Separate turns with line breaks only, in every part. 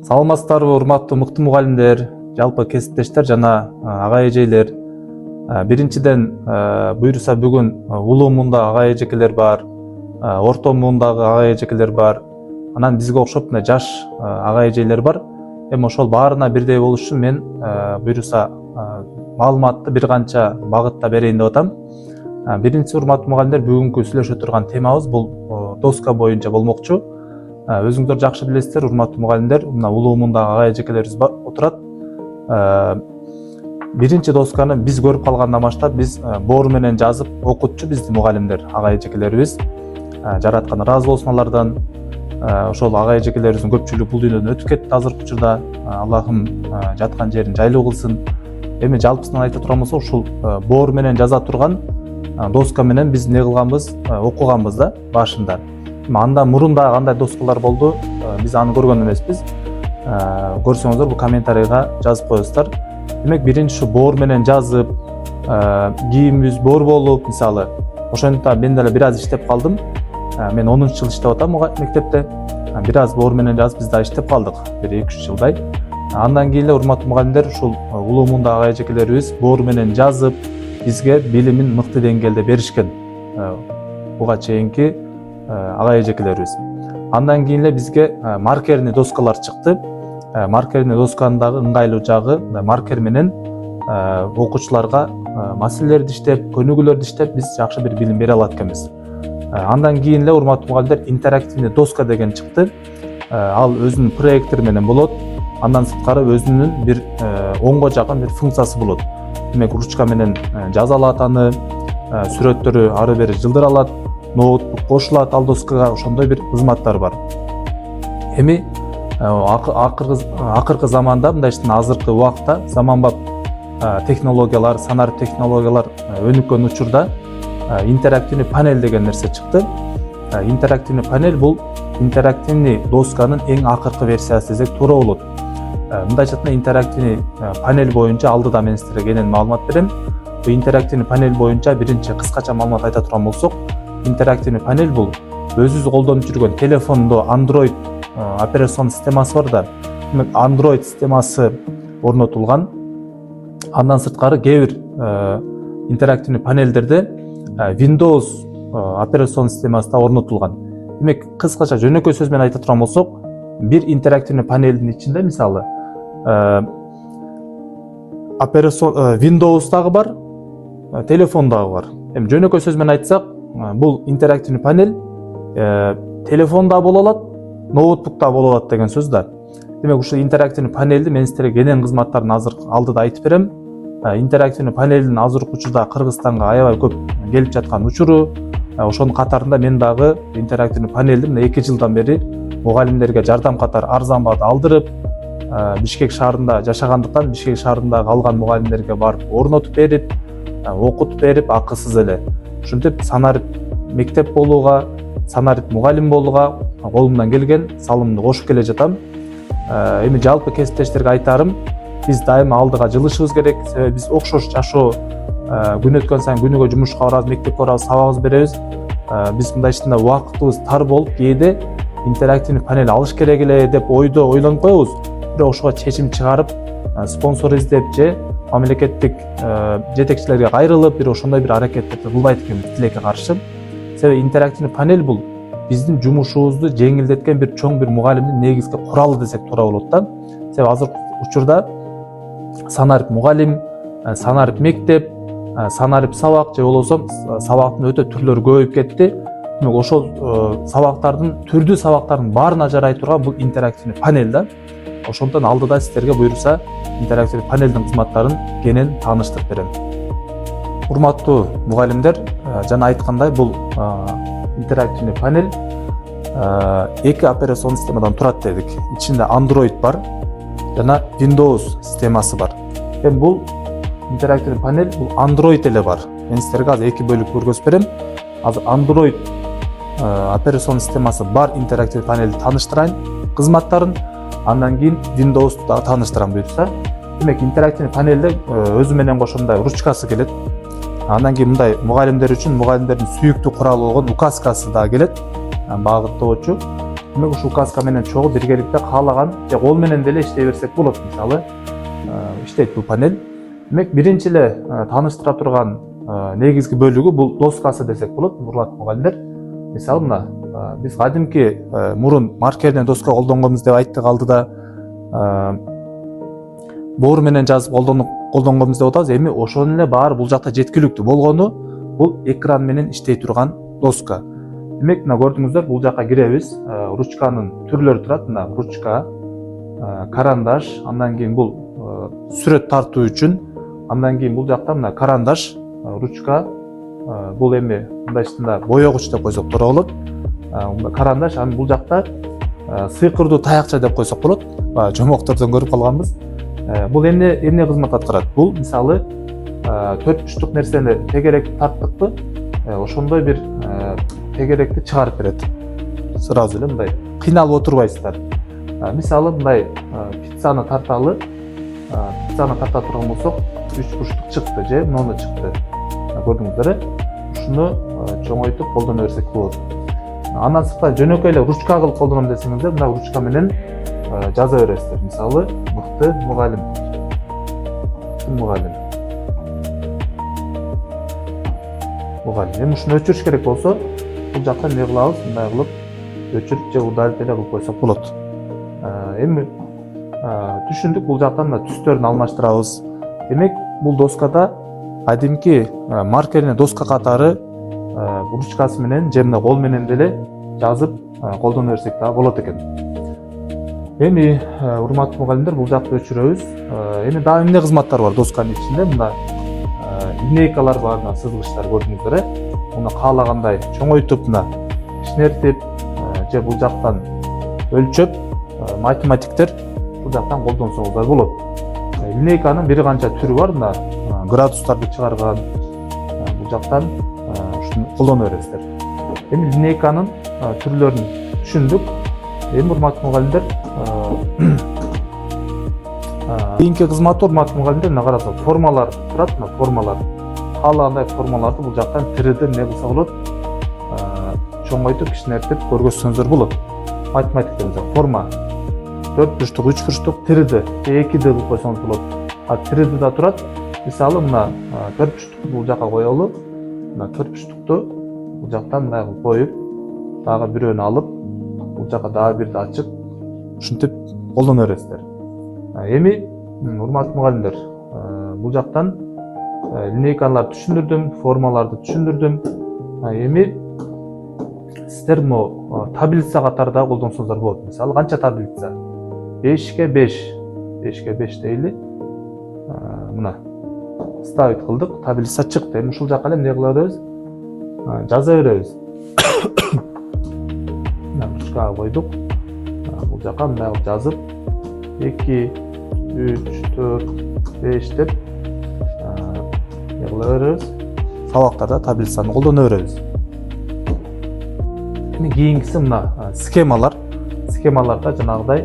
Саламатсыздарбы, урматтуу мыкты мугалимдер, жалпы кесиптештер жана ага эжелер. Биринчиден буюрса бүгүн улуу муунда ага эжекелер бар, орто муундагы ага эжекелер бар. Анан бизге окшоп жаш ага эжелер бар. Эми ошол баарына бирдей болуш үчүн мен буюрса маалыматты бир канча багытта берейин деп атам. Биринчи урматтуу мугалимдер, бүгүнкү сүйлөшө турган темабыз бул доска боюнча болмокчу. Өзүңүздөр жакшы билесиздер, урматтуу мугалимдер, мына улуу муундагы ага эжекелерибиз отурат. Биринчи досканы биз көрүп калгандан баштап биз боор менен жазып окутчу биздин мугалимдер, ага эжекелерибиз. Жараткан ыраазы болсун алардан. Ошол ага эжекелерибиздин көпчүлүгү бул дүйнөдөн өтүп кетти азыркы учурда. Аллахым жаткан жерин жайлуу кылсын. Эми жалпысынан айта турган болсок, ушул боор менен жаза турган доска менен биз эмне кылганбыз, окуганбыз да башында. Анда мурунда кандай доскалар болду, биз аны көргөн эмеспиз. Көрсөңүздөр бул комментарийга жазып коесуздар. Демек, биринчи ушу боор менен жазып, кийимибиз боор болуп, мисалы, ошондуктан мен деле бир аз иштеп калдым. Мен 10-жыл иштеп атам мектепте. Бир аз боор менен жазып биз да иштеп калдык, бир 2-3 жылдай. Андан кийин эле урматтуу мугалимдер, ушул улуу муундагы ага эжекелерибиз боор менен жазып, бизге билимин мыкты деңгээлде беришкен. Буга чейинки ага эжекелерибиз. Андан кийин эле бизге маркерный доскалар чыкты. Маркерный досканын дагы ыңгайлуу жагы, маркер менен окуучуларга маселелерди иштеп, көнүгүүлөрдү иштеп, биз жакшы бир билим бере алат экенбиз. Андан кийин эле урматтуу мугалимдер, интерактивный доска деген чыкты. Ал өзүнүн проектор менен болот. Андан сырткары өзүнүн бир оңго жакын бир функциясы болот. Демек, ручка менен жаза алат аны, сүрөттөрү ары бери жылдыра алат, ноутбук кошулат ал доскага, ошондой бир кызматтар бар. Эми акыркы заманда, мындайча азыркы убакта заманбап технологиялар, санарип технологиялар өнүккөн учурда интерактивный панель деген нерсе чыкты. Интерактивный панель бул интерактивный досканын эң акыркы версиясы десек туура болот. Мындайча интерактивный панель боюнча алдыда мен силерге кенен маалымат берем. Бул интерактивный панель боюнча биринчи кыскача маалымат айта турган болсок, интерактивный панель бул өзүбүз колдонуп жүргөн телефондо Android операцион системасы бар да. Демек, Android системасы орнотулган. Андан сырткары кээ бир интерактивный панелдерде Windows операцион системасы да орнотулган. Демек, кыскача жөнөкөй сөз менен айта турган болсок, бир интерактивный панелдин ичинде мисалы Windows дагы бар, телефон дагы бар. Эми жөнөкөй сөз менен айтсак, бул интерактивный панель телефонда боло алат, ноутбукта боло алат деген сөз да. Демек, ушул интерактивный панелди мен силерге кенен кызматтарын азыр алдыда айтып берем. Интерактивный панелдин азыркы учурда Кыргызстанга аябай көп келип жаткан учуру. Ошонун катарында мен дагы интерактивный панелди 2 жылдан бери мугалимдерге жардам катары арзанбат алдырып, Бишкек шаарында жашагандыктан Бишкек шаарындагы калган мугалимдерге барып орнотуп берип, окутуп берип, акысыз эле. Ушинтип санарип мектеп болууга, санарип мугалим болууга колумдан келген салымымды кошуп келе жатам. Эми жалпы кесиптештерге айтарым, биз дайыма алдыга жылышыбыз керек. Себеби биз окшош жашоо, күн өткөн сайын күнүгө жумушка барабыз, мектепке барабыз, сабагыбызды беребиз. Биз мындайча убактыбыз тар болуп, кээде интерактивный панель алыш керек эле деп ойдо ойлонуп коебуз. Бирок ошого чечим чыгарып, спонсор издеп же мамлекеттик жетекчилерге кайрылып, бир ошондой бир аракеттерди кылбайт экенбиз тилекке каршы. Себеби интерактивный панель бул биздин жумушубузду жеңилдеткен бир чоң бир мугалимдин негизги куралы десек туура болот да. Себеби азыркы учурда санарип мугалим, санарип мектеп, санарип сабак же болбосо сабактын өтө түрлөрү көбөйүп кетти. Демек, ошол сабактардын, түрдүү сабактардын баарына жарай турган бул интерактивный панель да. Ошондон алдыда силерге буйрса интерактивный панелдин кызматтарын кенен тааныштырып берем. Урматтуу мугалимдер, жана айткандай, бул интерактивный панель 2 операцион системадан турат дедик. Ичинде Android бар жана Windows системасы бар. Эми бул интерактивный панель бул Android эле бар. Мен силерге азыр 2 бөлүп көргөзүп берем. Азыр Android операцион системасы бар интерактивный панелди тааныштырайын кызматтарын, андан кийин Windows'ду да тааныштырам буйрса. Демек, интерактивный панелде өзү менен кошондой ручкасы келет. Андан кийин мындай мугалимдер үчүн мугалимдердин сүйүктүү куралы болгон указкасы да келет, багыттоочу. демек ушул указка менен чогуу биргеликте каалаган же кол менен деле иштей берсек болот. Мисалы иштейт бул панель. Демек биринчи эле тааныштыра турган негизги бөлүгү бул доскасы десек болот, урматтуу мугалимдер. Мисалы мына биз кадимки мурун маркерден доска колдонгонбуз деп айттык алдыда. Боор менен жазып колдонгонбуз деп атабыз. Эми ошону эле баары бул жакта жеткиликтүү болгону бул экран менен иштей турган доска. Демек мына көрдүңүздөр, бул жакка киребиз. Ручканын түрлөрү турат. Мына ручка, карандаш, андан кийин бул сүрөт тартуу үчүн, андан кийин бул жакта мына карандаш, ручка, бул эми мындайчтында боёгуч деп койсок туура болот. Карандаш, анан бул жакта сыйкырдуу таякча деп койсок болот. Жомоктордон көрүп калганбыз. Бул эмне кызмат аткарат? Бул мисалы төрт бурчтук нерсени тегерек тарттыкпы, ошондой бир тегеректи чыгарып берет. Сразу эле мындай кыйналып отурбайсыздар. Мисалы мындай пиццаны тарталы, пиццаны тарта турган болсок, үч бурчтук чыкты же мону чыкты. Көрдүңүздөр, ушуну чоңойтуп колдоно берсек болот. Андан сырткары жөнөкөй эле ручка кылып колдоном десеңиздер, мына ручка менен жаза бересиздер. Мисалы мыкты мугалим. Эми ушуну өчүрүш керек болсо, бул жакка эмне кылабыз? Мындай кылып өчүрүп же удалить эле кылып койсок болот. Эми түшүндүк, бул жактан мына түстөрүн алмаштырабыз. Демек, бул доскада кадимки маркерин доска катары ручкасы менен же мына кол менен деле жазып колдоно берсек да болот экен. Эми урматтуу мугалимдер, бул жакты өчүрөбүз. Эми дагы эмне кызматтар бар досканын ичинде? Мына линейкалар бар, мына сызгычтар көрдүңүздөр. Муну каалагандай чоңойтуп, мына кичинертип, же бул жактан өлчөп, математиктер бул жактан колдонсоңуздар болот. Линейканын бир канча түрү бар, мына градустарды чыгарган, бул жактан ушуну колдоно бересиздер. Эми линейканын түрлөрүн түшүндүк. Эми урматтуу мугалимдер, кийинки кызматы урматтуу мугалимдер, мына карасак, формалар турат, мына формалар. Каалагандай формаларды бул жактан 3D эмне кылса болот, чоңойтуп, кичинертип көргөзсөңүздөр болот. Математикте мисалы форма 4 бурчтук, 3 бурчтук, 3D же 2D кылып койсоңуз болот. 3D да турат. Мисалы мына 4 бурчтукту бул жакка коелу. Мына 4 бурчтукту бул жактан мындай кылып коюп, дагы бирөөнү алып, бул жакка дагы бирди ачып, ушинтип колдоно бересиздер. Эми урматтуу мугалимдер, бул жактан линейкаларды түшүндүрдүм, формаларды түшүндүрдүм. Эми сиздер таблица катары да колдонсоңуздар болот. Мисалы канча таблица? 5ке 5 дейли. Мына ставить кылдык, таблица чыкты. Эми ушул жакка эле эмне кыла беребиз? Жаза беребиз. Мына ручкага койдук. Бул жакка мындай кылып жазып 2, 3, 4, 5 деп кыла беребиз. Сабактарда таблицаны колдоно беребиз. Эми кийинкиси мына схемалар. Схемаларда жанагыдай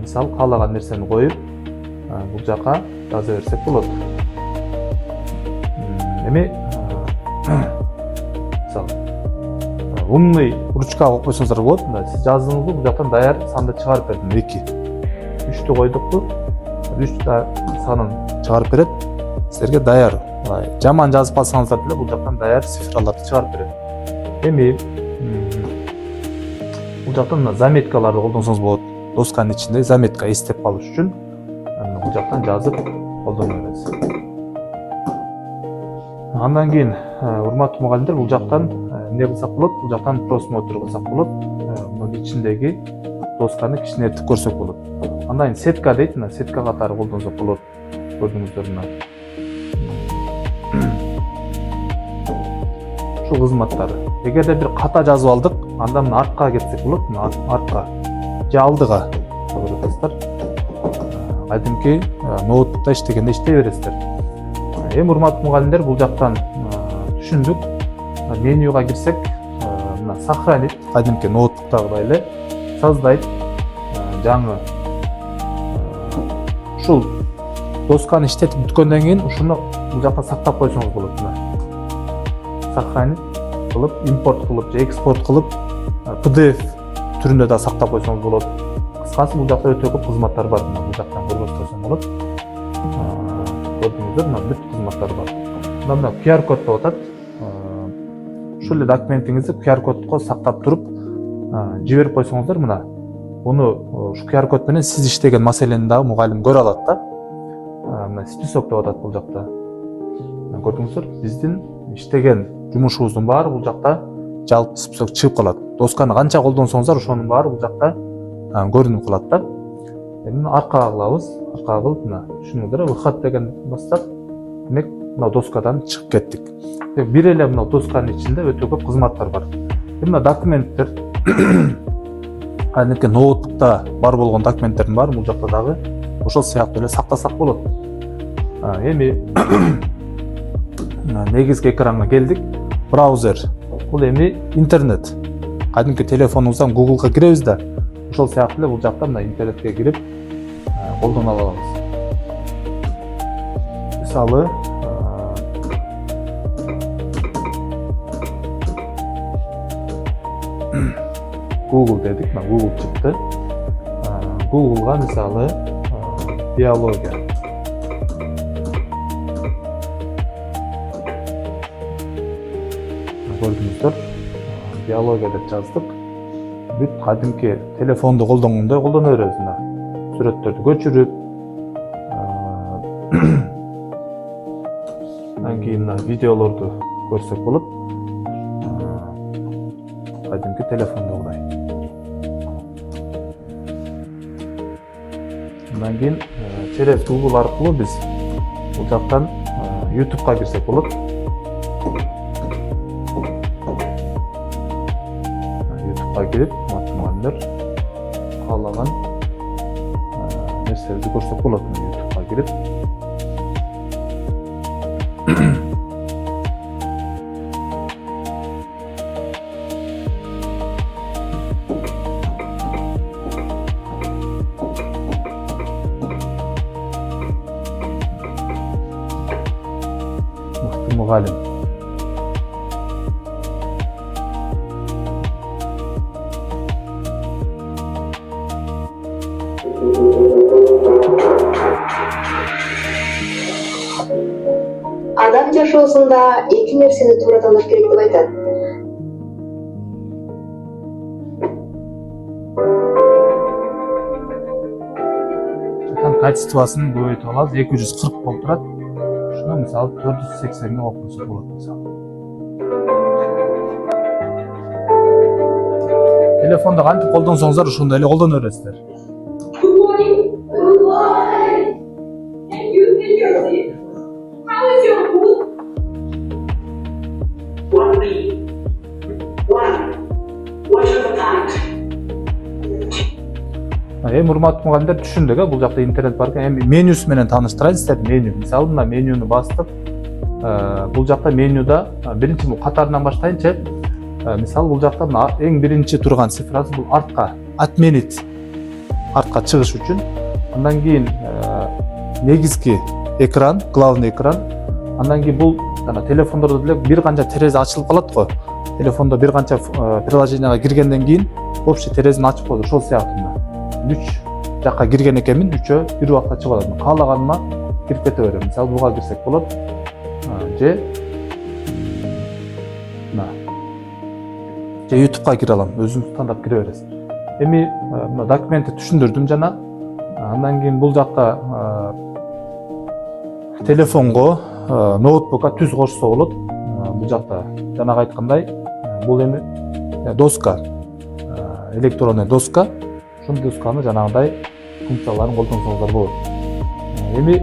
мисалы каалаган нерсени коюп, бул жакка жаза берсек болот. Эми мисалы умный ручка коюп койсоңуздар болот. Мына сиз жаздыңызбы, бул жактан даяр санды чыгарып бердим. 2, 3тү койдукпу? 3 санын чыгарып берет. Силерге даяр. Жаман жазып калсаңыздар деле бул жактан даяр цифраларды чыгарып берет. Эми бул жактан мына заметкаларды колдонсоңуз болот. Досканын ичинде заметка эстеп калыш үчүн бул жактан жазып колдоно бересиз. Андан кийин урматтуу мугалимдер, бул жактан эмне кылсак болот? Бул жактан просмотр кылсак болот. Мунун ичиндеги досканы кичинертип көрсөк болот. Андан кийин сетка дейт, мына сетка катары колдонсок болот. Көрдүңүздөр мына. Ушул кызматтары. Эгерде бир ката жазып алдык, анда мына артка кетсек болот, мына артка же алдыга көрөсүздөр. Кадимки ноутбукта иштегенде иштей бересиздер. Эми урматтуу мугалимдер, бул жактан түшүндүк. Менюга кирсек, мына сохранить, кадимки ноутбуктагыдай эле создайт жаңы. Ушул досканы иштетип бүткөндөн кийин ушуну бул жакка сактап койсоңуз болот. Мына сохранить кылып, импорт кылып же экспорт кылып PDF түрүндө да сактап койсоңуз болот. Кыскасы бул жакта өтө көп кызматтар бар. Бул жактан көрсөтсөм болот. Көрдүңүздөр, мына бүт кызматтар бар. Мына QR код деп атат. Ушул эле документиңизди QR кодко сактап туруп жиберип койсоңуздар, мына буну ушу QR код менен сиз иштеген маселени дагы мугалим көрө алат да. Мына список деп атат бул жакта. Көрдүңүздөр, биздин иштеген жумушубуздун баары бул жакта жалпы список чыгып калат. Досканы канча колдонсоңуздар, ошонун баары бул жакта көрүнүп калат да. Эми аркага кылабыз. Аркага кылып, мына түшүнүңүздөр, выход деген бастап, демек мына доскадан чыгып кеттик. Бир эле мына досканын ичинде өтө көп кызматтар бар. Мына документтер, кадимки ноутбукта бар болгон документтердин баары бул жакта дагы ошол сыяктуу эле сактасак болот. Эми негизги экранга келдик. Браузер. Бул эми интернет. Кадимки телефонуңуздан Google'га киребиз да, ошол сыяктуу эле бул жакта мына интернетке кирип колдоно алабыз. Мисалы, Google дедик, мына Google чыкты. Google'га мисалы биология. Көрдүңүздөр, биология деп жаздык. Бүт кадимки телефонду колдонгондой колдоно беребиз. Мына сүрөттөрдү көчүрүп, андан кийин видеолорду көрсөк болот. Кадимки телефондогудай. Андан кийин через Google аркылуу биз бул жактан YouTube'га кирсек болот. YouTube'га кирип, мугалимдер каалаган нерселерди көрсөк болот. YouTube'га кирип, мугалим.
Адам жашоосунда эки нерсени туура тандаш керек деп айтат.
Качествосын көбөйтүп алабыз. 240 болуп турат. Шуну мисалы 480 алып койсок болот мисалы. Телефонду кантип колдонсоңуздар, ошондой эле колдоно бересиздер.
Good morning. Good morning. Can you take your seat? How is your mood?
One B. One. What is the time?
Эми урматтуу мугалимдер түшүндүк, бул жакта интернет бар экен. Эми менюсу менен тааныштырайын сиздерди. Меню. Мисалы, мына менюну басып, бул жакта менюда биринчи бул катарынан баштайынчы. Мисалы, бул жакта мына эң биринчи турган цифрасы бул артка отменить. Артка чыгыш үчүн. Андан кийин негизги экран, главный экран. Андан кийин бул телефондордо деле бир канча терезе ачылып калат го. Телефондо бир канча приложенияга киргенден кийин общий терезени ачып коет. Ошол сыяктуу. 3 жакка кирген экенмин, 3-өө бир убакта чыгып алат. Каалаганыма кирип кете берем. Мисалы, буга кирсек болот. Же YouTube'га кире алам. Өзүңүз тандап кире бересиз. Эми мына документти түшүндүрдүм жана. Андан кийин бул жакта телефонго, ноутбукка түз кошсо болот. Бул жакта жанагы айткандай, бул эми доска, электронный доска. Ушул досканы жанагындай функцияларын колдонсоңуздар болот. Эми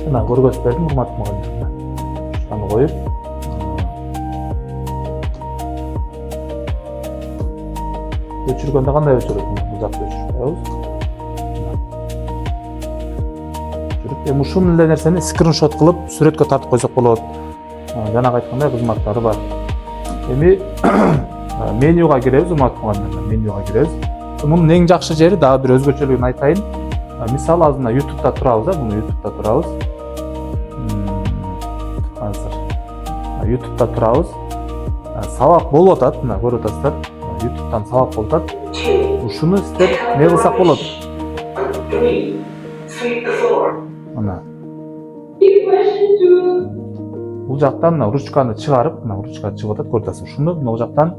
мына көргөзүп бердим, урматтуу мугалимдер. Ушуну коюп, өчүргөндө кандай өчүрөт? Бул жакта өчүрүп коебуз. Эми ушул эле нерсени скриншот кылып сүрөткө тартып койсок болот. Жанагы айткандай кызматтары бар. Эми менюга киребиз, урматтуу мугалимдер. Менюга киребиз. Мунун эң жакшы жери дагы бир өзгөчөлүгүн айтайын. Мисалы, азыр мына YouTube'да турабыз, буну YouTube'да турабыз. Азыр YouTube'да турабыз. Сабак болуп атат, мына көрүп атасыздар. YouTube'dan сабак болуп атат.
2,
Ушуну сиздер не кылсак болот?
3, sweep the floor.
Мына
Big question to
бул жактан мына ручканы чыгарып, мына ручка чыгып атат, көрүп атасыз. Ушуну могу жактан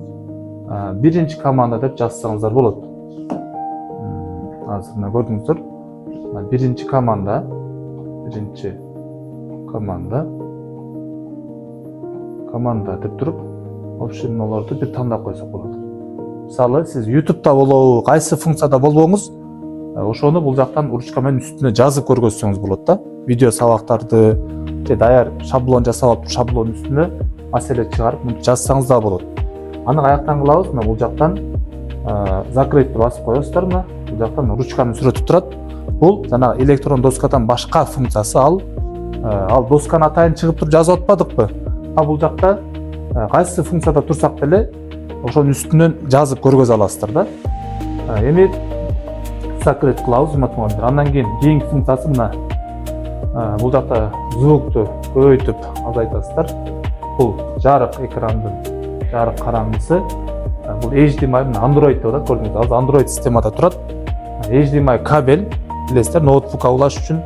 биринчи команда деп жазсаңыздар болот. Азыр мына көрдүңүздөр. Мына биринчи команда деп туруп, опшнолорду бир тандап койсок болот. Мисалы, сиз YouTube'да болобу, кайсы функцияда болбоңуз, ошону бул жактан ручка менен үстүнө жазып көргөзсөңүз болот да. Видео сабактарды же даяр шаблон жасап алып, шаблон үстүнө маселе чыгарып, мынтип жазсаңыз да болот. Аны каяктан кылабыз? Мына бул жактан закрытьты басып коесуздар, мына бул жактан ручканын сүрөтү турат. Бул жана электрон доскадан башка функциясы, ал досканын атайын чыгып туруп жазып атпадыкпы? Бул жакта кайсы функцияда турсак деле ошонун үстүнөн жазып көргөзө аласыздар да. Эми закрыть кылабыз, математикалар. Андан кийинки функциясы мына бул жакта звукту көбөйтүп азайтасыздар. Бул жарык экрандын жарык караңгысы. Бул HDMI, мына Android деп атат, көрдүңүз. Азыр Android системада турат. HDMI кабель билесиздер, ноутбукка улаш үчүн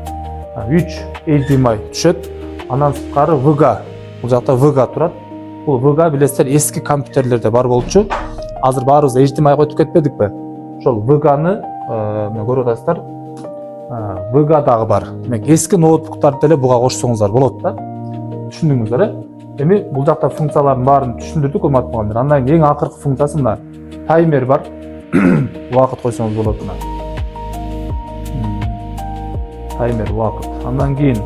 3 HDMI түшөт. Андан сырткары VGA. Бул жакта VGA турат. Бул VGA билесиздер, эски компьютерлерде бар болчу. Азыр баарыбыз HDMI койтуп кетпедикпи? Ошол VGA-ны мына көрүп атасыздар. VGA дагы бар. Демек эски ноутбуктарды деле буга кошсоңуздар болот да. Түшүндүңүздөр, Эми бул жакта функциялардын баарын түшүндүрдүк, урматтуу мугалимдер. Андан кийин эң акыркы функциясы мына таймер бар. Убакыт койсоңуз болот мына. Таймер убакыт. Андан кийин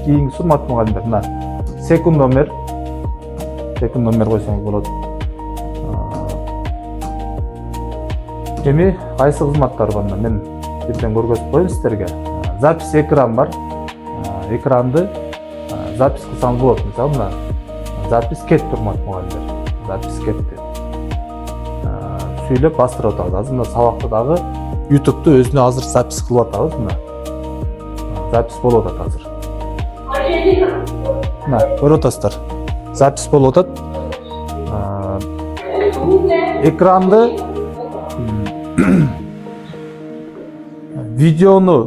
кийинки урматтуу мугалимдер, мына секундомер койсоңуз болот. Эми кайсы кызматтар бар? Мен бирден көргөзүп коеюн сиздерге. Запись экран бар. Экранды запись кылсаңыз болот. Мисалы, мына запись кетти, урматтуу мугалимдер. Запись кетти. Сүйлөп бастырып атабыз. Азыр мына сабакта дагы YouTube'ду өзүнө азыр запись кылып атабыз. Мына запись болуп атат азыр. Мына көрүп атасыздар. Запись болуп атат. Экранды видеону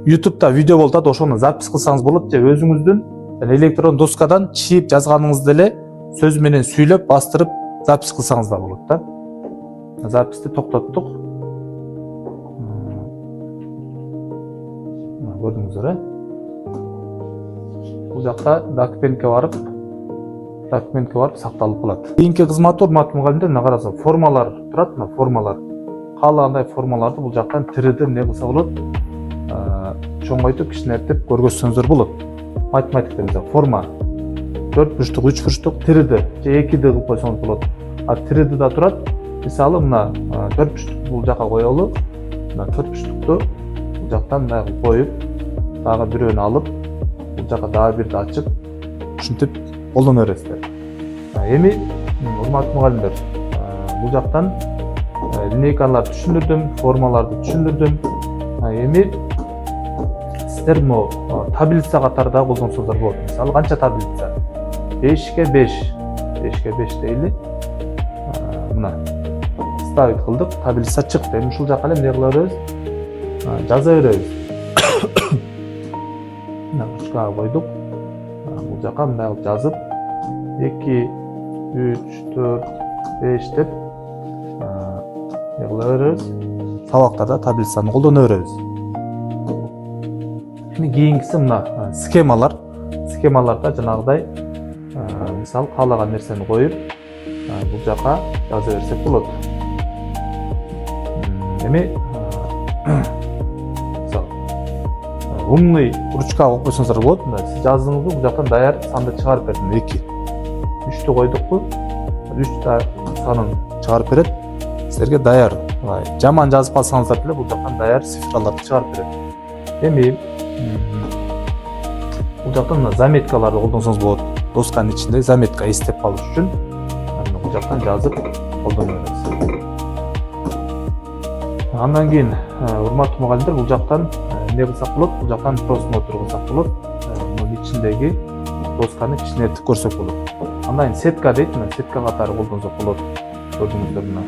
YouTube'да видео болуп атат, ошону запись кылсаңыз болот, же өзүңүздүн электрон доскадан чийип жазганыңызды эле сөз менен сүйлөп бастырып запись кылсаңыз да болот да. Записти токтоттук. Көрдүңүздөр, бул жакта документке барып сакталып калат. Кийинки кызматы, урматтуу мугалимдер, мына карасаңыз, формалар турат, мына формалар. Каалагандай формаларды бул жактан 3D эмне кылса болот? Чоңойтуп, кичинертип көргөзсөңүздөр болот. Математикте мисалы форма 4 бурчтук, 3 бурчтук, 3D же 2D кылып койсоңуз болот. 3D да турат. Мисалы, мына 4 бурчтук бул жака коелу. Мына 4 бурчтукту бул жактан дагы коюп, дагы бирөөнү алып, бул жака дагы бирди ачып, ушинтип колдоно бересиздер. Эми урматтуу мугалимдер, бул жактан линейкаларды түшүндүрдүм, формаларды түшүндүрдүм. Эми сиздер таблица катары да колдонсоңуздар болот. Мисалы, канча таблица? 5ке 5 дейли. Мына ставить кылдык, таблица чыкты. Эми ушул жака эле эмне кыла беребиз? Жаза беребиз. Мына ручкага койдук. Бул жака мындай кылып жазып 2, 3, 4, 5 деп эмне кыла беребиз? Сабактарда таблицаны колдоно беребиз. Эми кийинкиси мына схемалар. Схемаларда жанагыдай мисалы каалаган нерсени коюп, бул жака жаза берсек болот. Эми мисалы умный ручка коюп койсоңуздар болот. Мына сиз жаздыңызбы, бул жактан даяр санды чыгарып бердим. 2, 3тү койдукпу? 3 санын чыгарып берет. Силерге даяр. Жаман жазып калсаңыздар деле бул жактан даяр цифраларды чыгарып берет. Эми бул жактан мына заметкаларды колдонсоңуз болот. Досканын ичинде заметка эстеп калыш үчүн бул жактан жазып колдоно беребиз. Андан кийин урматтуу мугалимдер, бул жактан эмне кылсак болот? Бул жактан просмотр кылсак болот. Мунун ичиндеги досканы кичинертип көрсөк болот. Андан кийин сетка дейт, мына сетка катары колдонсок болот. Көрдүңүздөр мына.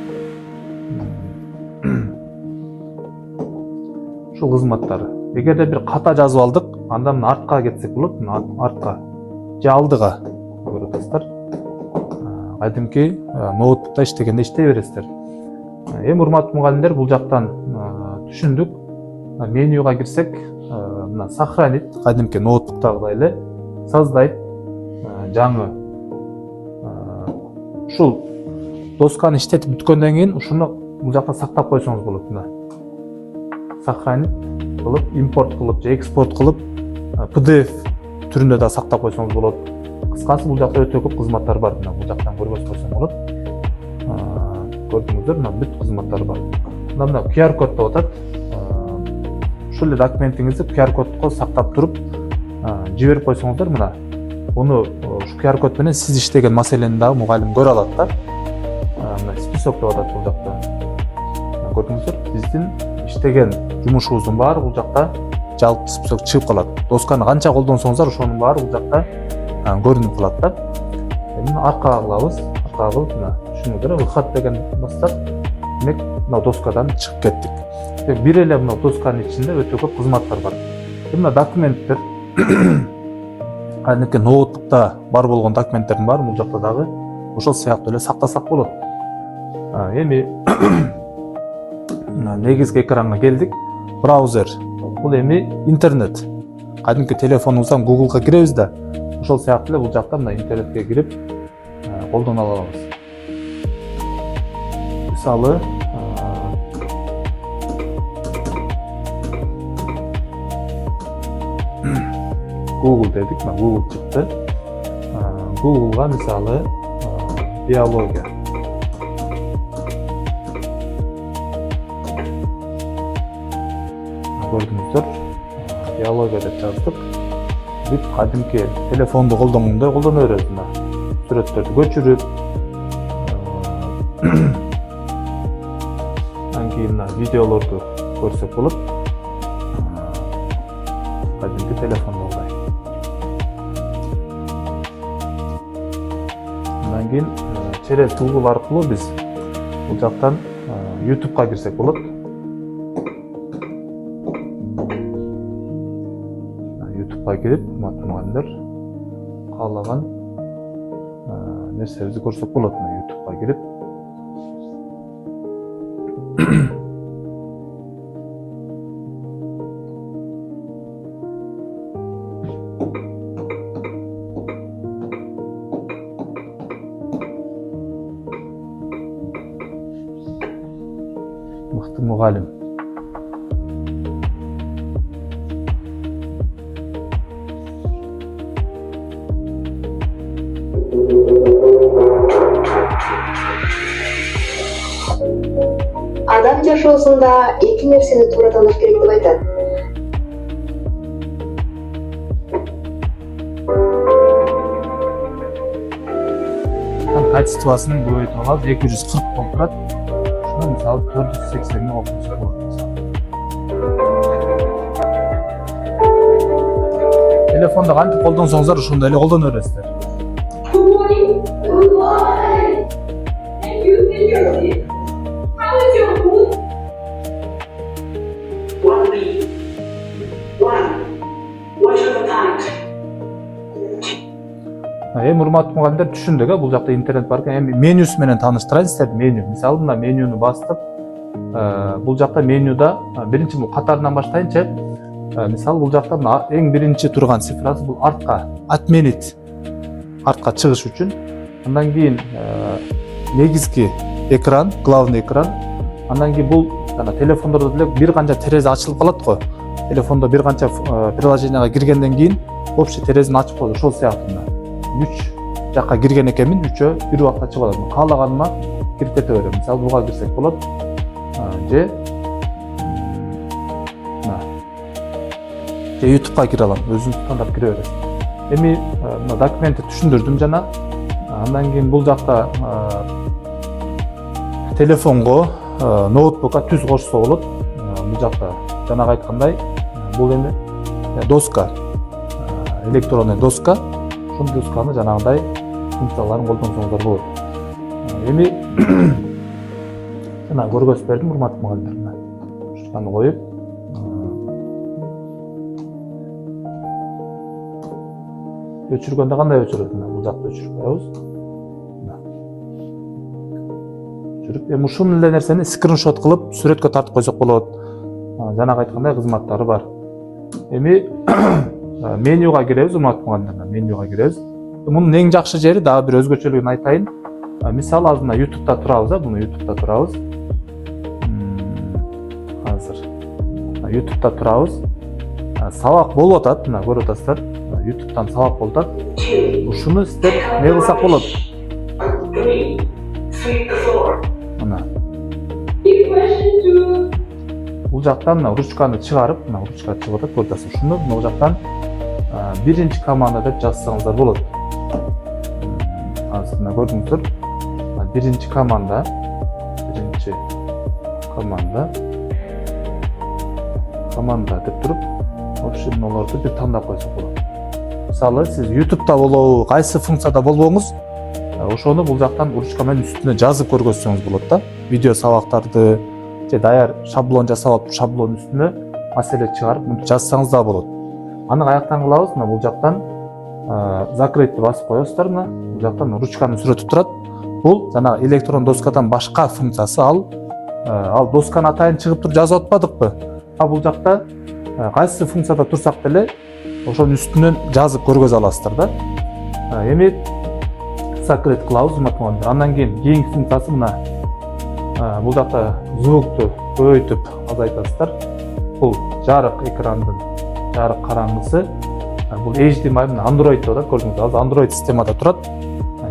Ушул кызматтар. Эгерде бир ката жазып алдык, анда мына артка кетсек болот, мына артка же алдыга көрүп атасыздар. Кадимки ноутбукта иштегенде иштей бересиздер. Эми урматтуу мугалимдер, бул жактан түшүндүк. Менюга кирсек, мына сохранить, кадимки ноутбуктагыдай эле создайт жаңы. Ушул досканы иштетип бүткөндөн кийин ушуну бул жакта сактап койсоңуз болот. Мына сохранить кылып, импорт кылып же экспорт кылып, PDF түрүндө да сактап койсоңуз болот. Кыскасы бул жакта өтө көп кызматтар бар. Мына бул жактан көрбөс койсоң болот. Көрдүңүздөр, мына бүт кызматтар бар. Мына QR код деп атат. Ушул эле документиңизди QR кодко сактап туруп жиберип койсоңуздар, мына уну ушу QR код менен сиз иштеген маселени дагы мугалим көрө алат да. Мына список деп атат бул жакта. Көрдүңүздөр, биздин иштеген жумушубуздун баары бул жакта жалпы список чыгып калат. Досканы канча колдонсоңуздар, ошонун баары бул жакта көрүнүп калат да. Эми аркага кылабыз. Аркага кылып, мына түшүнүңүздөр, выход деген бассак, демек мына доскадан чыгып кеттик. Бир эле мына досканын ичинде өтө көп кызматтар бар. Мына документтер, кадимки ноутбукта бар болгон документтердин баары бул жакта дагы ошол сыяктуу эле сактасак болот. Эми негизги экранга келдик. Браузер. Бул эми интернет. Кадимки телефонубуздан Google'га киребиз да, ошол сыяктуу эле бул жакта мына интернетке кирип колдоно алабыз. Мисалы, Google dedik, mына Google чыкты. Google'га мисалы биология. Көрдүңүздөр, биология деп жаздык. Бүт кадимки телефонду колдонгондой колдоно беребиз. Мына сүрөттөрдү көчүрүп, андан кийин мына видеолорду көрсөк болот. Кадимки телефондогудай. Андан кийин через Google аркылуу биз бул жактан YouTube'га кирсек болот. YouTube'га кирип, мугалимдер каалаган нерсебизди көрсөк болот. YouTube'га кирип, мыкты мугалим.
Адам жашоосунда эки нерсени туура тааныш керек деп айтат.
Качествосын көбөйтүп алабыз. 240 болуп турат. Ушуну мисалы 480 окусак болот. Телефонду кантип колдонсоңуздар, ошондой эле колдоно бересиздер.
Good morning. Good morning. Can you take your seat? How is your mood?
1B. 1. What are the times?
Эми урматтуу мугалимдер, түшүндүк, бул жакта интернет бар экен. Эми менюсу менен тааныштырайын сиздерди. Меню. Мисалы, мына менюну бастып, бул жакта менюда биринчи бул катарынан баштайынчы. Мисалы, бул жакта мына эң биринчи турган цифрасы бул артка, отменить. Артка чыгыш үчүн. Андан кийин негизги экран, главный экран. Андан кийин бул телефондордо деле бир канча терезе ачылып калат го. Телефондо бир канча приложенияга киргенден кийин общий терезени ачып коет. Ошол сыяктуу. 3 жакка кирген экенмин, 3-өө бир убакта чыгып алат. Каалаганыма кирип кете берем. Мисалы, буга кирсек болот. Же YouTube'га кире алам. Өзүңүз тандап кире бересиз. Эми мына документти түшүндүрдүм жана. Андан кийин бул жакта телефонго, ноутбукка түз кошсо болот. Бул жакта жанагы айткандай, бул эми доска, электронный доска. Ушул досканы жанагыдай функцияларын колдонсоңуздар болот. Эми жана көргөзүп бердим урматтуу мугалимдер. Ушуну коюп өчүргөндө кандай өчүрөт? Бул жакта өчүрүп коебуз. Өчүрүп, эми ушул эле нерсени скриншот кылып сүрөткө тартып койсок болот. Жанагы айткандай кызматтары бар. Эми менюга киребиз, урматтуу мугалимдер. Менюга киребиз. Мунун эң жакшы жери дагы бир өзгөчөлүгүн айтайын. Мисалы азыр мына YouTube'да турабыз, буну YouTube'да турабыз. Азыр YouTube'да турабыз. Сабак болуп атат, мына көрүп атасыздар. YouTube'дан сабак болуп атат. Ушуну сиздер не кылсак болот?
3. Sweep the floor.
Мына
Big question to
бул жактан мына ручканы чыгарып, мына ручка чыгып атат, көрүп атасыз. Ушуну бул жактан биринчи команда деп жазсаңыздар болот. Азыр мына көрдүңүздөр. Биринчи команда деп туруп, опшнолорду бир тандап койсок болот. Мисалы, сиз YouTube'да болобу, кайсы функцияда болбоңуз, ошону бул жактан ручка менен үстүнө жазып көргөзсөңүз болот да. Видео сабактарды же даяр шаблон жасап алып, шаблон үстүнө маселе чыгарып жазсаңыз да болот. Аны каяктан кылабыз? Мына бул жактан закрытьты басып коесуздар, мына бул жактан ручканы сүрөтүп турат. Бул жана электрон доскадан башка функциясы, ал досканын атайын чыгып туруп жазып атпадыкпы? Бул жакта кайсы функцияда турсак деле ошонун үстүнөн жазып көргөзө аласыздар да. Эми закрыт кылабыз, урматтуу. Андан кийинки функциясы мына. Бул жакта звукту көбөйтүп азайтасыздар. Бул жарык экрандын жарык караңгысы. Бул HDMI, мына Android деп атат, көрдүңүз. Азыр Android системада турат.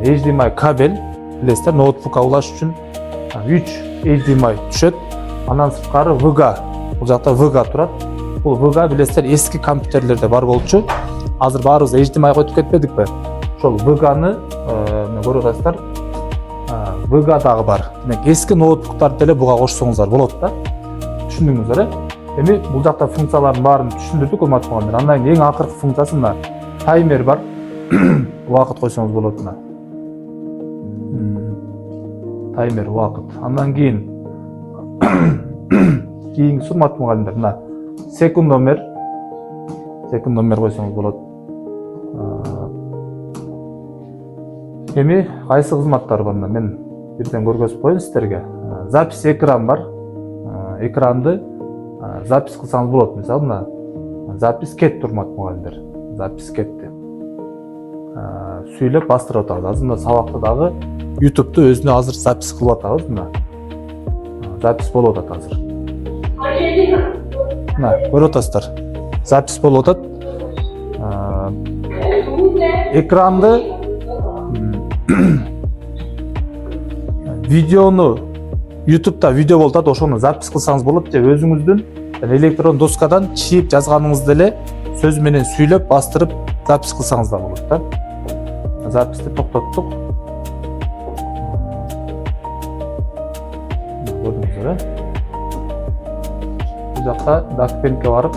HDMI кабель, билесиздер, ноутбукка улаш үчүн 3 HDMI түшөт. Андан сырткары VGA. Бул жакта VGA турат. Бул VGA билесиздер эски компьютерлерде бар болчу. Азыр баарыбыз HDMI койтуп кетпедикпи? Ошол VGA-ны көрүп атасыздар. VGA дагы бар. Демек эски ноутбуктарды деле буга кошсоңуздар болот да. Түшүндүңүздөр, Эми бул жакта функциялардын баарын түшүндүрдүк, урматтуу мугалимдер. Андан кийин эң акыркы функциясы мына таймер бар. Убакыт койсоңуз болот мына. Таймер убакыт. Андан кийин кийинки урматтуу мугалимдер, мына секундомер койсоңуз болот. Эми кайсы кызматтар бар? Мен бирден көргөзүп коеюн сиздерге. Запись экран бар. Экранды запись кылсаңыз болот. Мисалы, мына запись кетти, урматтуу мугалимдер. Запись кетти. Сүйлөп бастырып атабыз. Азыр мына сабакта дагы YouTube'ду өзүнө азыр запись кылып атабыз. Мына запись болуп атат азыр. Мына көрүп атасыздар. Запись болуп атат. Экранды видеону YouTube'да видео болуп атат, ошону запись кылсаңыз болот, же өзүңүздүн электрон доскадан чийип жазганыңызды эле сөз менен сүйлөп бастырып запись кылсаңыз да болот да. Записти токтоттук. Көрдүңүздөр, бул жакта документке барып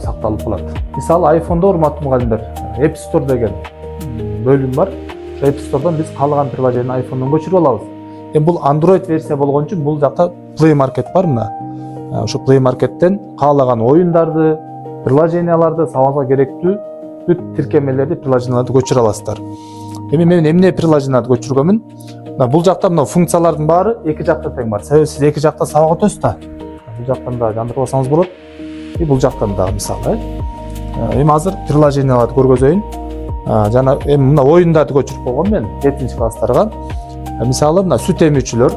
сакталып калат. Мисалы, iPhone'да, урматтуу мугалимдер, App Store деген бөлүм бар. Ошо App Store'дан биз каалаган приложениени iPhone'дан көчүрүп алабыз. Бул Android версия болгон үчүн бул жакта Play Market бар мына. Ошо Play Market'тен каалаган оюндарды, приложенияларды, сабагыңызга керектүү бүт тиркемелерди, приложенияларды көчүрө аласыздар. Эми мен эмне приложенияларды көчүргөнмүн? Бул жакта мына функциялардын баары эки жакта тең бар. Себеби сиз эки жакта сабак өтөсүз да. Бул жактан да жандырып алсаңыз болот. Бул жактан да мисалы. Эми азыр приложенияларды көргөзөйүн. Жана эми мына оюндарды көчүрүп койгом мен 7-класстарга. Мисалы, мына сүт эмүүчүлөр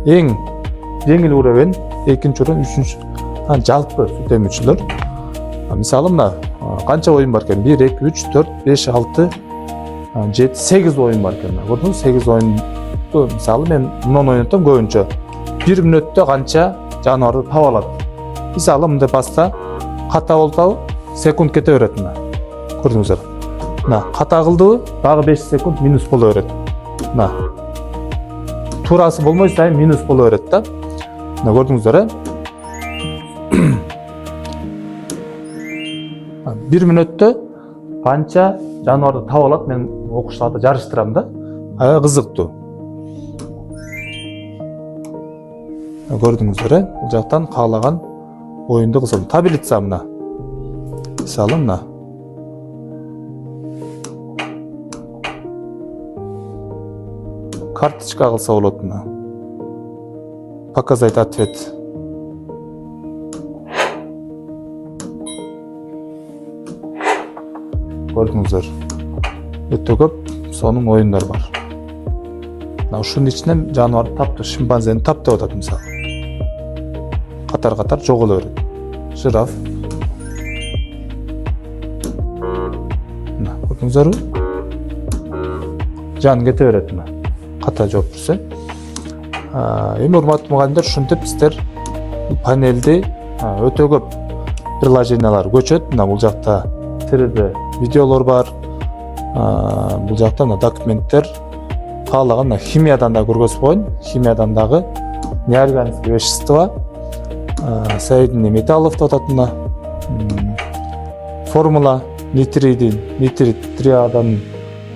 эң жеңил уровень, экинчи уровень, үчүнчү жалпы сүт эмүүчүлөр. Мисалы, мына канча оюн бар экен? 1, 2, 3, 4, 5, 6, 7, 8 оюн бар экен. Көрдүңүз, 8 оюнду мисалы мен мунун ойнотом көбүнчө 1 мүнөттө канча жаныбарды таап алат. Мисалы, мындай басса ката болсо секунд кете берет мына. Көрдүңүздөр. Мына ката кылдыбы, дагы 5 секунд минус боло берет. Мына туурасы болмой сайын минус боло берет да. Мына көрдүңүздөр, 1 мүнөттө канча жаныбарды таап алат, мен окуучуларда жарыштырам да. Аябай кызыктуу. Көрдүңүздөр, бул жактан каалаган оюнду кылсам. Таблица мына. Мисалы мына. Карточка кылса болот мына. Показать ответ. Көрдүңүздөр. Өтө көп сонун оюндар бар. Мына ушунун ичинен жаныбарды таптыр, шимпанзени тап деп атат мисалы. Катар-катар жоголо берет. Жираф. Мына көрдүңүздөрбү? Жан кете берет мына. Ката жооп берсе. Эми урматтуу мугалимдер, ушинтип сиздер панелди өтө көп приложениялар көчөт. Мына бул жакта 3D видеолор бар. Бул жакта мына документтер, каалаган химиядан да көргөзүп коеюн. Химиядан дагы неорганические вещества, соединение металлов деп атат мына. Формула нитрит триаданын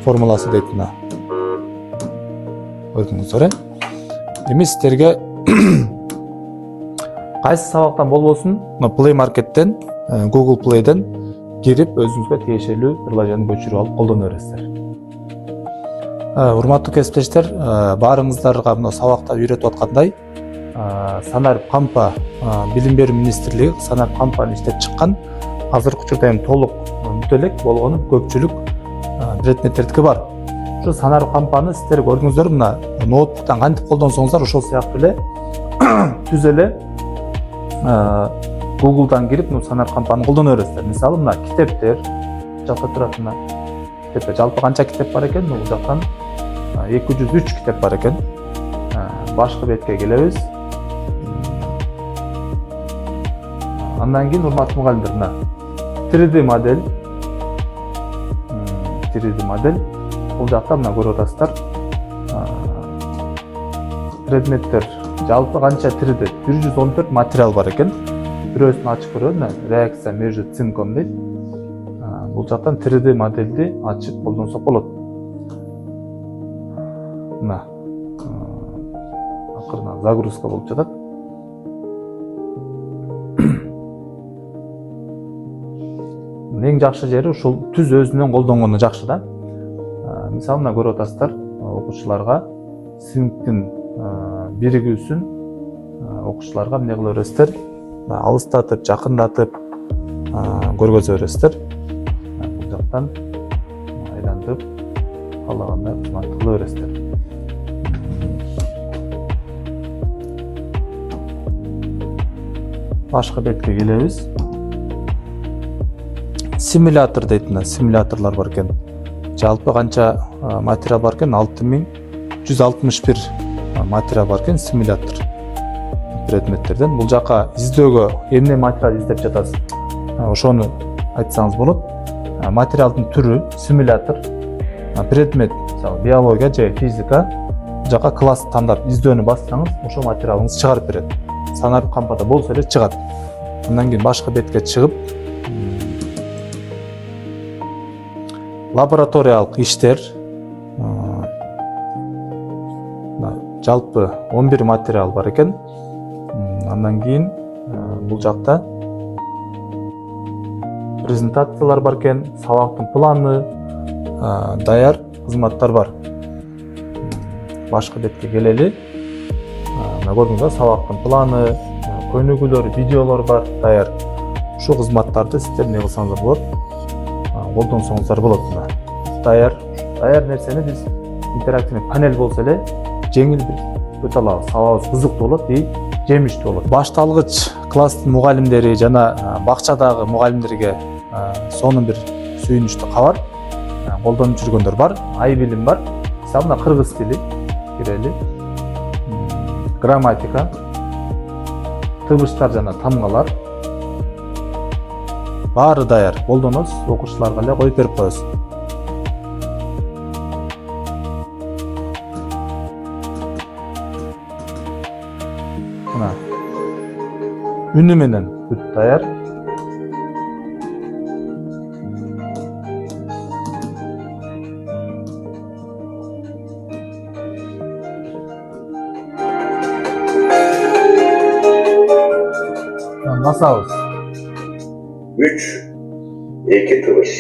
формуласы дейт мына. Көрдүңүздөр, эми сиздерге кайсы сабактан болбосун, Play Market'тен, Google Play'ден кирип өзүңүзгө тиешелүү приложениени көчүрүп алып колдоно бересиздер. Урматтуу кесиптештер, баарыңыздарга мына сабакта үйрөтүп аткандай, Санарип Кампа билим берүү министрлиги Санарип Кампаны иштеп чыккан, азыркы учурда эми толук бүтө элек болгону көпчүлүк предметтердики бар. Ушу Санарип Кампаны сиздер көрдүңүздөр, мына ноутбуктан кантип колдонсоңуздар ошол сыяктуу эле түз эле Google'дан кирип, Санарип Кампаны колдоно бересиздер. Мисалы, мына китептер жакта турат, мына китептер. Жалпы канча китеп бар экен? Бул жактан 203 китеп бар экен. Башкы бетке келебиз. Андан кийин урматтуу мугалимдер, мына 3D модель. 3D модель. Бул жакта мына көрүп атасыздар. Предметтер жалпы канча 3D 114 материал бар экен. Бирөөсүн ачып көрөм, реакция между цинком дейт. Бул жактан 3D модельди ачып колдонсок болот. Мына акырынан загрузка болуп жатат. Эң жакшы жери ушул түз өзүнөн колдонгону жакшы да. Мисалы, мына көрүп атасыздар, окуучуларга синктин биригүүсүн окуучуларга эмне кыла бересиздер? Алыстатып, жакындатып көргөзө бересиздер. Бул жактан айлантып, каалагандай кызмат кыла бересиздер. Башка бетке келебиз. Симулятор дейт, мына симуляторлор бар экен. Жалпы канча материал бар экен? 6161 материал бар экен, симулятор предметтерден. Бул жака издөөгө эмне материал издеп жатасыз? Ошону айтсаңыз болот. Материалдын түрү симулятор, предмет, мисалы биология же физика, жака класс тандап издөөнү бассаңыз, ошол материалыңыз чыгарып берет. Санарип Кампада болсо эле чыгат. Андан кийин башка бетке чыгып, лабораториялык иштер, жалпы 11 материал бар экен. Андан кийин бул жакта презентациялар бар экен, сабактын планы, даяр кызматтар бар. Башка бетке келели. Мына көрдүңүздөр, сабактын планы, көнүгүүлөр, видеолор бар, даяр. Ушул кызматтарды сиздер эмне кылсаңыздар болот? Колдонсоңуздар болот. Мына даяр нерсени биз интерактивный панель болсо эле жеңил бир өтө алабыз. Сабагыбыз кызыктуу болот и жемиштүү болот. Башталгыч класстын мугалимдери жана бакчадагы мугалимдерге сонун бир сүйүнүчтүү кабар. Колдонуп жүргөндөр бар, ай билим бар. Мисалы, мына кыргыз тили кирели. Грамматика, тыбыштар жана тамгалар баары даяр. Колдоносуз, окуучуларга эле коюп берип коесуз. Мына үнү менен бүт даяр. басабыз.
3 2 тыбыш.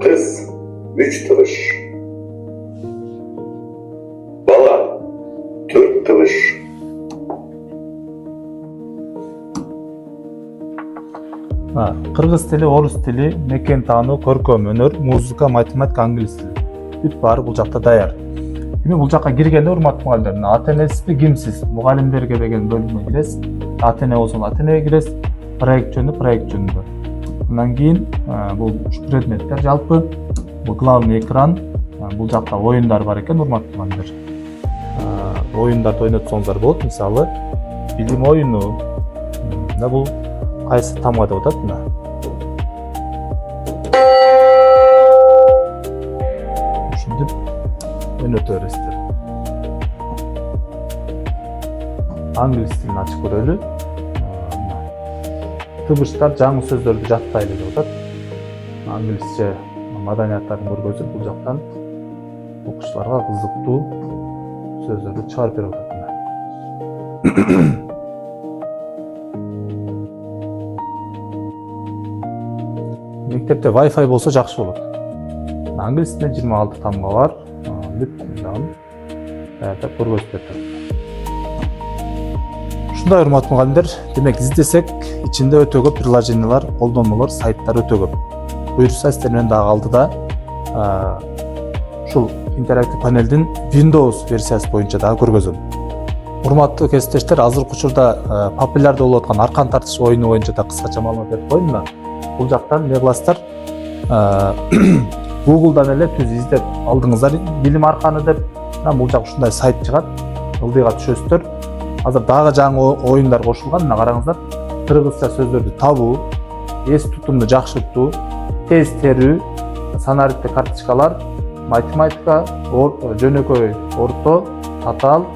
Kız 3 tığış. Bala 4 tığış.
Кыргыз тили, орус тили, мекен таануу, көркөм өнөр, музыка, математика, англис тили. Бүт баары бул жакта даяр. Эми бул жакка киргенде урматтуу мугалимдер, ата энесизби, кимсиз? Мугалимдерге деген бөлүмгө киресиз. Ата эне болсо ата энеге киресиз. Проект жөнүндө. Андан кийин бул предметтер жалпы бул главный экран, бул жакта оюндар бар экен, урматтуу мугалимдер. Оюндарды ойнотсоңуздар болот, мисалы билим оюну. Мына бул кайсы тамга деп атат мына. Ушинтип ойното бересиздер. Англис тилин ачып көрөлү. Тыбыштар, жаңы сөздөрдү жаттайлы деп атат. Англисче маданияттарын көргөзүп, бул жактан окуучуларга кызыктуу сөздөрдү чыгарып берип атат. Мектепте Wi-Fi болсо жакшы болот. Англис тилинде 26 тамга бар. Бүт жагын даярдап көргөзүп берди. Ушундай урматтуу мугалимдер, демек издесек, ичинде өтө көп приложениялар, колдонмолор, сайттар өтө көп. Буюрса сиздер менен дагы алдыда ушул интерактив панелдин Windows версиясы боюнча дагы көргөзөм. Урматтуу кесиптештер, азыркы учурда популярдуу болуп аткан аркан тартыш оюну боюнча да кыскача маалымат берип коеюн. Бул жактан эмне кыласыздар? Google'дан эле түз издеп алдыңыздар билим арканы деп. Бул жак ушундай сайт чыгат. Ылдыйга түшөсүздөр. Азыр дагы жаңы оюндар кошулган. Мына караңыздар. Кыргызча сөздөрдү табуу, эс тутумду жакшыртуу, тез терүү, санариттик карточкалар, математика, жөнөкөй орто, татаал,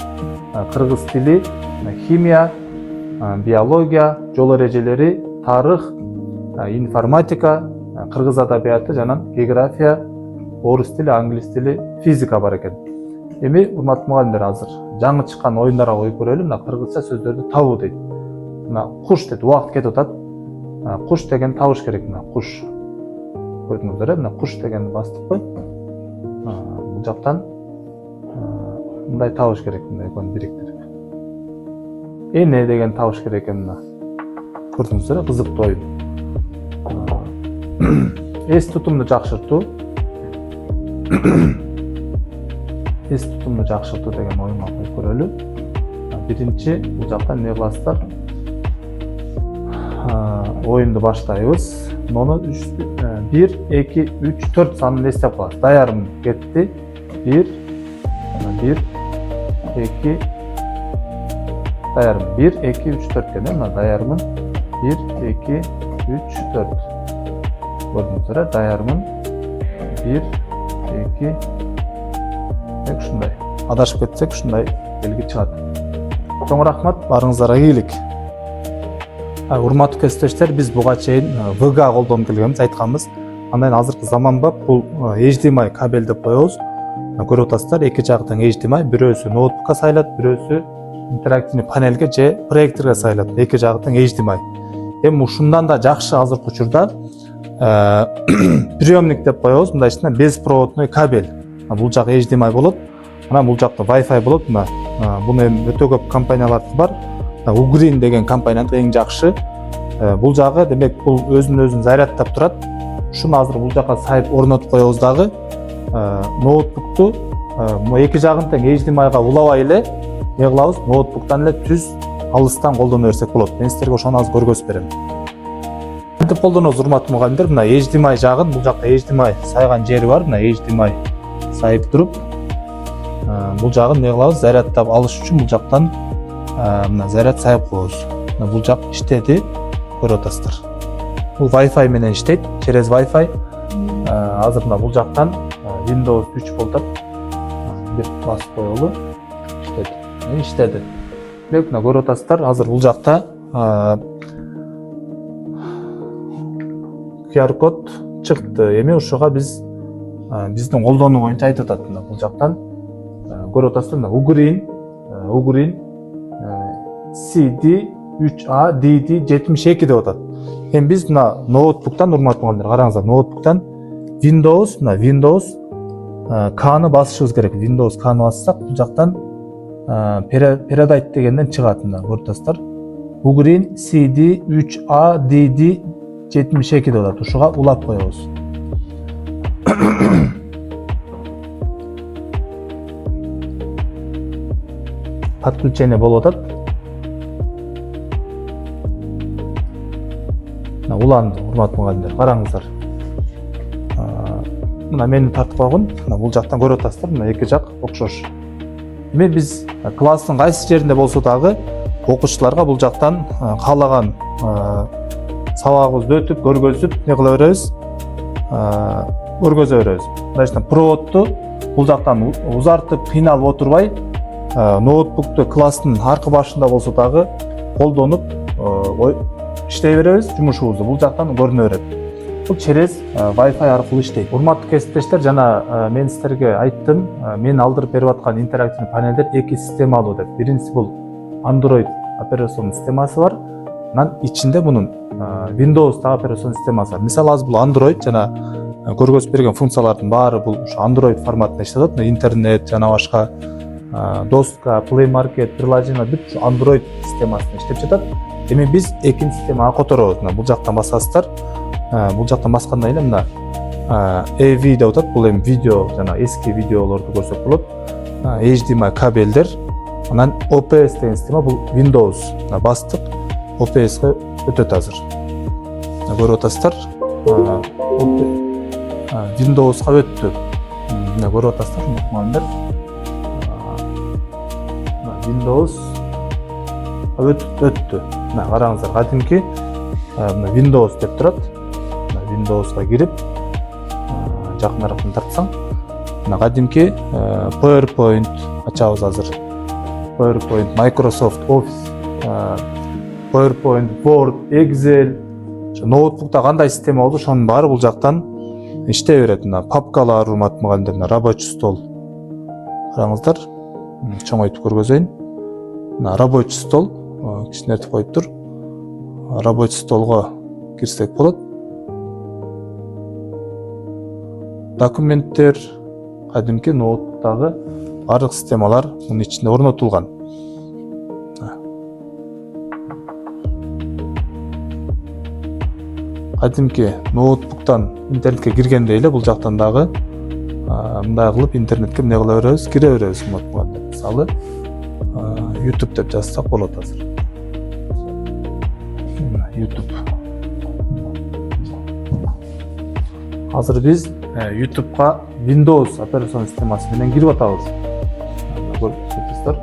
кыргыз тили, химия, биология, жол эрежелери, тарых, информатика, кыргыз адабияты жана география, орус тили, англис тили, физика бар экен. Эми урматтуу мугалимдер, азыр жаңы чыккан оюндарга коюп көрөлү. Мына кыргызча сөздөрдү табуу дейт. Мына куш дейт, убакыт кетип атат. Куш деген табыш керек. Мына куш. Көрдүңүздөр, мына куш деген бастык кой. Бул жактан мындай табыш керек, мындай экөөнү бириктирип. Эне деген табыш керек экен мына. Көрдүңүздөр, кызыктуу оюн. Эс тутумду жакшыртуу. Эс тутумду жакшыртуу деген оюнга коюп көрөлү. Биринчи бул жактан эмне кыласыздар? Оюнду баштайбыз. Муну 1 2 3 4 санын эстеп каласыз. Даярым кетти. 1 2 даярым 1 2 3 4 экен. Мына даярмын 1 2 3 4. Көрдүңүздөр, даярмын 1 2 ушундай. Адашып кетсек ушундай белги чыгат. Чоң рахмат, барыңыздарга ийгилик. Урматтуу кесиптештер, биз буга чейин VG колдонуп келгенбиз, айтканбыз. Андан азыркы заманбап бул HDMI кабель деп коебуз. Көрүп атасыздар, эки жактан HDMI, бирөөсү ноутбукка сайлат, бирөөсү интерактивный панелге же проекторго сайлат. Эки жактан HDMI. Эми ушундан да жакшы азыркы учурда приемник деп коебуз. Мындай ичинде беспроводной кабель. Бул жак HDMI болот. Анан бул жакта Wi-Fi болот. Мына буну эми өтө көп компаниялар бар. Ugreen деген компаниянын эң жакшы. Бул жагы демек бул өзүн зарядтап турат. Ушуну азыр бул жака сайып орнотуп коебуз дагы. Ноутбукту эки жагын тең HDMI-га улабай эле не кылабыз? Ноутбуктан эле түз алыстан колдоно берсек болот. Мен сиздерге ошону азыр көргөзүп берем. Кантип колдонобуз, урматтуу мугалимдер? Мына HDMI жагын, бул жакта HDMI сайган жери бар. Мына HDMI сайып туруп, бул жагын не кылабыз? Зарядтап алыш үчүн бул жактан мына заряд сайып коебуз. Мына бул жак иштеди, көрүп атасыздар. Бул Wi-Fi менен иштейт, через Wi-Fi. Азыр мына бул жактан Windows 3 болуп, бир басып коелу. Иштеди. Демек мына көрүп атасыздар, азыр бул жакта QR код чыкты. Эми ошого биздин колдонуу боюнча айтып атат. Мына бул жактан көрүп атасыздар, мына Ugreen CD CD3A-DD72 деп атат. Эми биз мына ноутбуктан, урматтуу мугалимдер, караңыздар, ноутбуктан Windows K-ны басышыбыз керек. Windows K-ны бассак, бул жактан Paradise дегенден чыгат, мына көрүп атасыздар. Бугрин CD3A-DD72 деп атат. Ушуга улап коебуз. Подключение болуп атат. Уланды, урматтуу мугалимдер, караңыздар. Мына мени тартып койгон, мына бул жактан көрүп атасыздар, мына эки жак окшош. Эми биз класстын кайсы жеринде болсо дагы окуучуларга бул жактан каалаган сабагыбызды өтүп, көргөзүп, не кыла беребиз? Көргөзө беребиз. Мындайча проводду бул жактан узартып, кыйналып отурбай, ноутбукту класстын аркы башында болсо дагы колдонуп иштей беребиз, жумушубузду бул жактан көрүнө берет. Бул через Wi-Fi аркылуу иштейт. Урматтуу кесиптештер, жана мен силерге айттым, мен алдырып берип аткан интерактивдүү панелдер эки системалуу деп. Биринчиси бул Android операцион системасы бар. Анан ичинде мунун Windows операцион системасы бар. Мисалы азыр бул Android жана көргөзүп берген функциялардын баары бул ушу Android форматында иштеп атат. Интернет жана башка доска, Play Market, приложение бүт ушу Android системасында иштеп жатат. Эми биз экинчи системага которобуз. Бул жактан басасыздар. Бул жактан басканда эле мына AV деп атат. Бул эми видео жана эски видеолорду көрсөк болот. HDMI кабелдер. Анан OPS деген система бул Windows. Бастык OPS-ке өтөт азыр. Көрүп атасыздар. Windows-га өттү. Мына көрүп атасыздар, мугалимдер. Windows өттү. Мына караңыздар, кадимки мына Windows деп турат. Мына Windows-га кирип, жакыныраак тартсаң, мына кадимки PowerPoint ачабыз азыр. PowerPoint, Microsoft Office, PowerPoint, Word, Excel, ноутбукта кандай система болду, ошонун баары бул жактан иштей берет. Мына папкалар, урматтуу мугалимдер, мына рабочий стол. Караңыздар, чоңойтуп көргөзөйүн. Мына рабочий стол, кичинертип коюптур. Рабочий столго кирсек болот. Документтер, кадимки ноутбуктагы барлык системалар мунун ичинде орнотулган. Кадимки ноутбуктан интернетке киргенде эле бул жактан дагы мындай кылып интернетке эмне кыла беребиз, кире беребиз. Мисалы YouTube деп жазсак болот азыр. YouTube. Азыр биз YouTube-га Windows операцион системасы менен кирип атабыз. Көрүп атасыздар.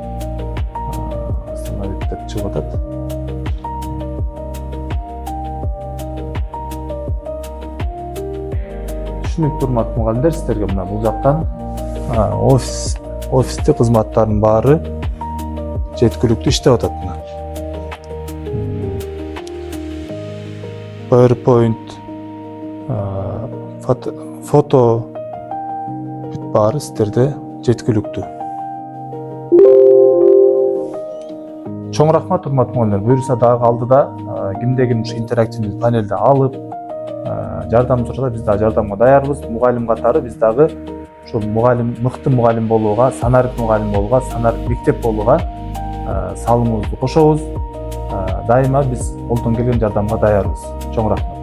Остановить деп чыгып атат. Түшүнүктүү, урматтуу мугалимдер, сиздерге мына бул жактан офистик кызматтардын баары жеткиликтүү иштеп атат. PowerPoint, фото бүт баары сиздерде жеткиликтүү. Чоң рахмат, урматтуу мугалимдер. Буюрса дагы алдыда кимде-ким ушу интерактивдүү панелди алып жардам сураса, биз дагы жардамга даярбыз. Мугалим катары биз дагы ошол мугалим, мыкты мугалим болууга, санарип мугалим болууга, санарип мектеп болууга салымыбызды кошобуз. Дайыма биз колдон келген жардамга даярбыз. Чоң рахмат.